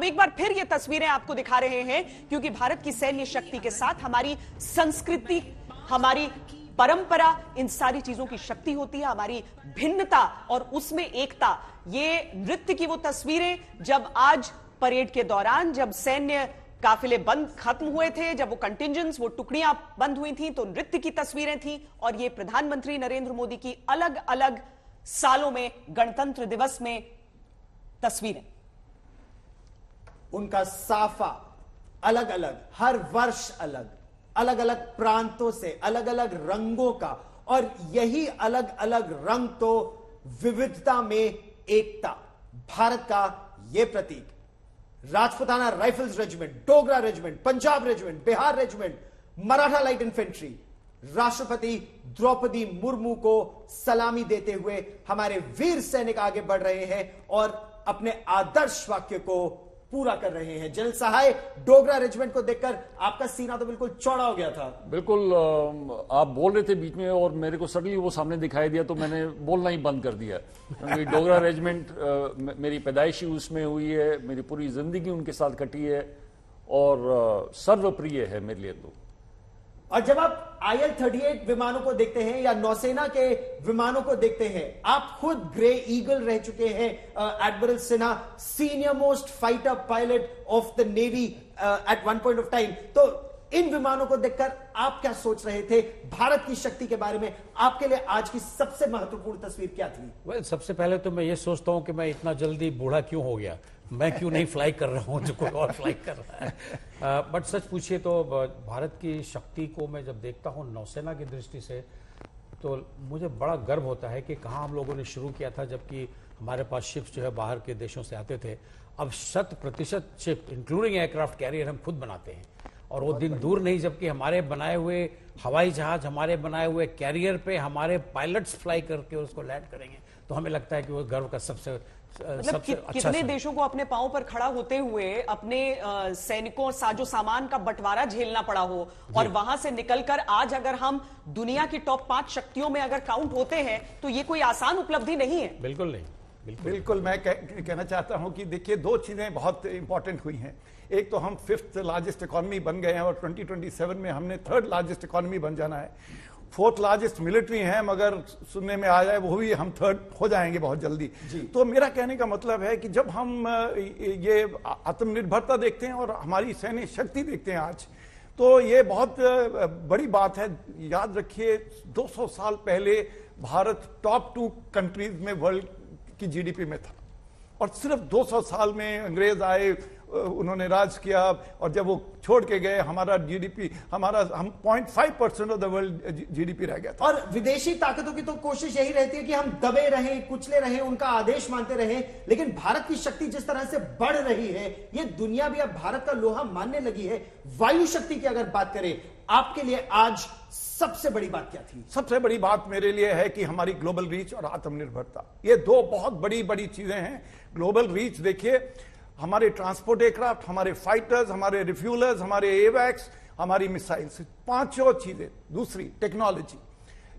हम एक बार फिर ये तस्वीरें आपको दिखा रहे हैं क्योंकि भारत की सैन्य शक्ति के साथ हमारी संस्कृति, हमारी परंपरा, इन सारी चीजों की शक्ति होती है, हमारी भिन्नता और उसमें एकता। ये नृत्य की वो तस्वीरें जब आज परेड के दौरान जब सैन्य काफिले बंद खत्म हुए थे, जब वो कंटिंजेंट्स, वो टुकड़ियां बंद हुई थी, तो नृत्य की तस्वीरें थी। और ये प्रधानमंत्री नरेंद्र मोदी की अलग अलग सालों में गणतंत्र दिवस में तस्वीरें। उनका साफा अलग अलग, हर वर्ष अलग, अलग अलग प्रांतों से अलग अलग रंगों का, और यही अलग अलग रंग तो विविधता में एकता, भारत का यह प्रतीक। Rajputana rifles regiment, Dogra regiment, Punjab regiment, Bihar regiment, Maratha light infantry, राष्ट्रपति द्रौपदी मुर्मू को सलामी देते हुए हमारे वीर सैनिक आगे बढ़ रहे हैं और अपने आदर्श वाक्य को पूरा कर रहे हैं। जनरल सहाय, डोगरा रेजिमेंट को देखकर आपका सीना तो बिल्कुल चौड़ा हो गया था। बिल्कुल, आप बोल रहे थे बीच में और मेरे को सडनली वो सामने दिखाई दिया तो मैंने बोलना ही बंद कर दिया। डोगरा रेजिमेंट मेरी पैदाइशी उसमें हुई है, मेरी पूरी जिंदगी उनके साथ कटी है और सर्वप्रिय है मेरे लिए तो। और जब आप IL-38 विमानों को देखते हैं या नौसेना के विमानों को देखते हैं, आप खुद ग्रे ईगल रह चुके हैं, admiral Sinha, senior most fighter pilot of the navy at one point of time. तो इन विमानों को देखकर आप क्या सोच रहे थे भारत की शक्ति के बारे में? आपके लिए आज की सबसे महत्वपूर्ण तस्वीर क्या थी? सबसे पहले तो मैं ये सोचता हूं कि मैं इतना जल्दी बूढ़ा क्यों हो गया, मैं क्यों नहीं फ्लाई कर रहा हूं जो कोई और फ्लाई कर रहा है। बट सच पूछिए तो भारत की शक्ति को मैं जब देखता हूं नौसेना की दृष्टि से, तो मुझे बड़ा गर्व होता है कि कहाँ हम लोगों ने शुरू किया था जबकि हमारे पास शिप्स जो है बाहर के देशों से आते थे। अब 100% शिप इंक्लूडिंग एयरक्राफ्ट कैरियर हम खुद बनाते हैं और वो दिन दूर नहीं जबकि हमारे बनाए हुए हवाई जहाज, हमारे बनाए हुए कैरियर पे हमारे पायलट्स फ्लाई करके उसको लैंड करेंगे। तो हमें लगता है कि वो गर्व का सबसे मतलब कितने देशों को अपने पांव पर खड़ा होते हुए अपने सैनिकों, साजो सामान का बंटवारा झेलना पड़ा हो, और वहां से निकलकर आज अगर हम दुनिया की टॉप 5 शक्तियों में अगर काउंट होते हैं तो ये कोई आसान उपलब्धि नहीं है। बिल्कुल नहीं, बिल्कुल। मैं कहना चाहता हूं कि देखिए, दो चीजें बहुत इंपॉर्टेंट हुई हैं। एक तो हम 5th लार्जेस्ट इकोनॉमी बन गए हैं और 2027 में हमने 3rd लार्जेस्ट इकोनॉमी बन जाना है। 4th लार्जेस्ट मिलिट्री है, मगर सुनने में आ जाए वो भी हम 3rd हो जाएंगे बहुत जल्दी। तो मेरा कहने का मतलब है कि जब हम ये आत्मनिर्भरता देखते हैं और हमारी सैन्य शक्ति देखते हैं आज, तो ये बहुत बड़ी बात है। याद रखिए 200 साल पहले भारत टॉप 2 कंट्रीज में वर्ल्ड की जीडीपी में था और सिर्फ 200 साल में अंग्रेज आए, उन्होंने राज किया और जब वो छोड़ के गए हमारा जीडीपी, हम 0.5% ऑफ द वर्ल्ड जीडीपी रह गया था। और विदेशी ताकतों की तो कोशिश यही रहती है कि हम दबे रहें, कुचले रहें, उनका आदेश मानते रहें, लेकिन भारत की शक्ति जिस तरह से बढ़ रही है, ये दुनिया भी अब भारत का लोहा मानने लगी है। वायु शक्ति की अगर बात करें, आपके लिए आज सबसे बड़ी बात क्या थी? सबसे बड़ी बात मेरे लिए है कि हमारी ग्लोबल रीच और आत्मनिर्भरता, ये दो बहुत बड़ी बड़ी चीजें हैं। ग्लोबल रीच देखिए, हमारे ट्रांसपोर्ट एयरक्राफ्ट, हमारे फाइटर्स, हमारे रिफ्यूलर्स, हमारे एवैक्स, हमारी मिसाइल्स, पांचों चीजें। दूसरी टेक्नोलॉजी,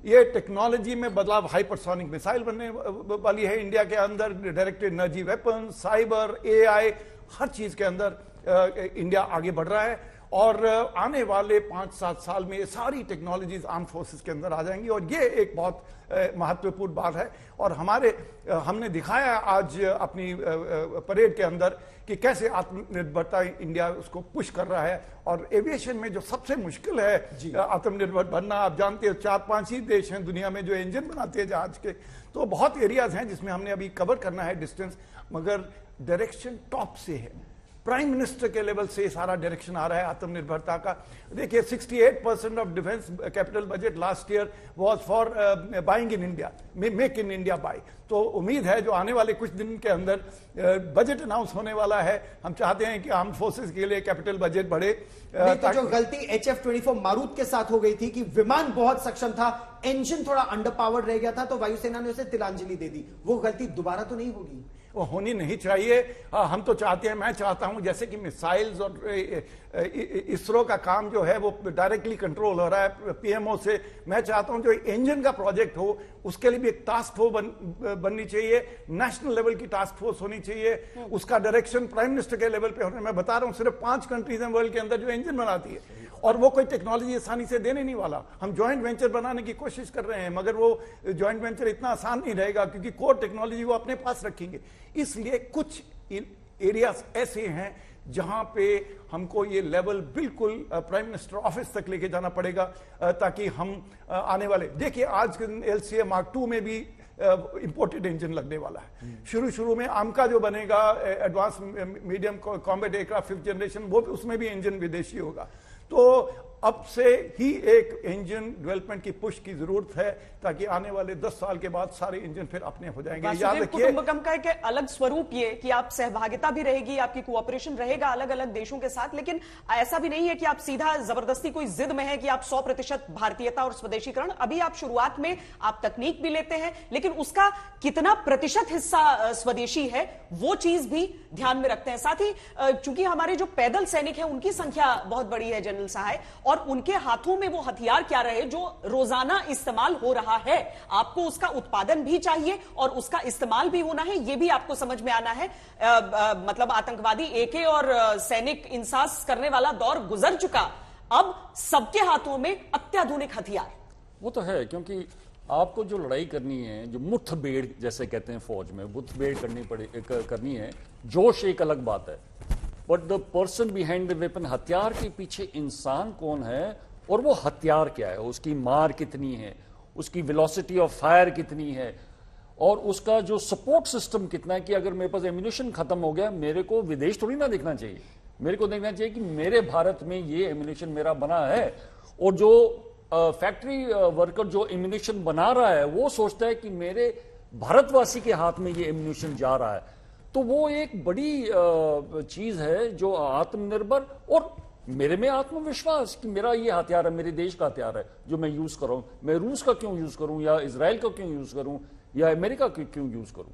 ये टेक्नोलॉजी में बदलाव, हाइपरसोनिक मिसाइल बनने वाली है इंडिया के अंदर, directed energy weapon, cyber, AI, हर चीज के अंदर इंडिया आगे बढ़ रहा है और आने वाले 5-7 साल में ये सारी टेक्नोलॉजीज आर्म फोर्सेस के अंदर आ जाएंगी और ये एक बहुत महत्वपूर्ण बात है। और हमने दिखाया आज अपनी परेड के अंदर कि कैसे आत्मनिर्भरता इंडिया उसको पुश कर रहा है। और एविएशन में जो सबसे मुश्किल है आत्मनिर्भर बनना, आप जानते हो 4-5 ही देश हैं दुनिया में जो इंजन बनाते हैं जहाज के, तो बहुत एरियाज हैं जिसमें हमने अभी कवर करना है डिस्टेंस, मगर डायरेक्शन टॉप से है, प्राइम मिनिस्टर के लेवल से सारा डायरेक्शन आ रहा है आत्मनिर्भरता का। देखिए 68% of defence capital budget last year was for buying in India, make in India by. तो उम्मीद है जो आने वाले कुछ दिन के अंदर बजट अनाउंस होने वाला है, हम चाहते हैं कि आर्म फोर्सेस के लिए कैपिटल बजट बढ़े। तो जो गलती HF-24 मारूत के साथ हो गई थी कि विमान बहुत सक्षम था, इंजन थोड़ा अंडर पावर्ड रह गया था, तो वायुसेना ने उसे तिलांजलि दे दी, वो गलती दोबारा तो नहीं होगी? वो होनी नहीं चाहिए। हम तो चाहते हैं, मैं चाहता हूं जैसे कि मिसाइल्स और इसरो का काम जो है वो डायरेक्टली कंट्रोल हो रहा है पीएमओ से, मैं चाहता हूं जो इंजन का प्रोजेक्ट हो उसके लिए भी एक टास्क फोर्स बननी चाहिए, नेशनल लेवल की टास्क फोर्स होनी चाहिए, उसका डायरेक्शन प्राइम मिनिस्टर के लेवल पे होना। मैं बता रहा हूं सिर्फ 5 कंट्रीज हैं वर्ल्ड के अंदर जो इंजन बनाती है, और वो कोई टेक्नोलॉजी आसानी से देने नहीं वाला। हम ज्वाइंट वेंचर बनाने की कोशिश कर रहे हैं, मगर वो ज्वाइंट वेंचर इतना आसान नहीं रहेगा क्योंकि कोर टेक्नोलॉजी वो अपने पास रखेंगे। इसलिए कुछ एरियाज ऐसे हैं जहां पे हमको ये लेवल बिल्कुल प्राइम मिनिस्टर ऑफिस तक लेके जाना पड़ेगा, ताकि हम आने वाले, देखिए आज LCA Mark II में भी इंपोर्टेड इंजन लगने वाला है। शुरू में AMCA जो बनेगा, advance medium combat aircraft 5th generation, वो उसमें भी इंजन विदेशी होगा। तो अब से ही एक इंजन डेवलपमेंट की पुश की जरूरत है, ताकि आने वाले 10 साल के बाद सारे इंजन फिर अपने हो जाएंगे। याद रखिए, कुटुंबकम का एक अलग स्वरूप ये कि आप सहभागिता भी रहेगी, आपकी कोऑपरेशन रहेगा अलग अलग देशों के साथ, लेकिन ऐसा भी नहीं है कि आप सीधा जबरदस्ती कोई जिद में है कि आप 100% भारतीयता और स्वदेशीकरण। अभी आप शुरुआत में आप तकनीक भी लेते हैं, लेकिन उसका कितना प्रतिशत हिस्सा स्वदेशी है वो चीज भी ध्यान में रखते हैं। साथ ही चूंकि हमारे जो पैदल सैनिक हैं उनकी संख्या बहुत बड़ी है जनरल सहाय, और उनके हाथों में वो हथियार क्या रहे जो रोजाना इस्तेमाल हो रहा है, आपको उसका उत्पादन भी चाहिए और उसका इस्तेमाल भी होना है, ये भी आपको समझ में आना है। मतलब आतंकवादी AK और सैनिक इंसास करने वाला दौर गुजर चुका, अब सबके हाथों में अत्याधुनिक हथियार। वो तो है, क्योंकि आपको जो लड़ाई करनी है, जो मुठभेड़ जैसे कहते हैं फौज में, मुठभेड़ करनी है, जोश एक अलग बात है, but the person behind the weapon, हथियार के पीछे इंसान कौन है और वो हथियार क्या है, उसकी मार कितनी है, उसकी वेलोसिटी ऑफ फायर कितनी है, और उसका जो सपोर्ट सिस्टम कितना है कि अगर मेरे पास एम्यूनिशन खत्म हो गया, मेरे को विदेश थोड़ी ना देखना चाहिए, मेरे को देखना चाहिए कि मेरे भारत में ये एम्यूनिशन मेरा बना है। और जो फैक्ट्री वर्कर जो एम्यूनिशन बना रहा है वो सोचता है कि मेरे भारतवासी के हाथ में ये एम्यूनिशन जा रहा है। तो वो एक बड़ी चीज है जो आत्मनिर्भर, और मेरे में आत्मविश्वास कि मेरा ये हथियार है, मेरे देश का हथियार है जो मैं यूज कर रहा हूं। मैं रूस का क्यों यूज करूं, या इजराइल का क्यों यूज करूं, या अमेरिका का क्यों यूज करूं।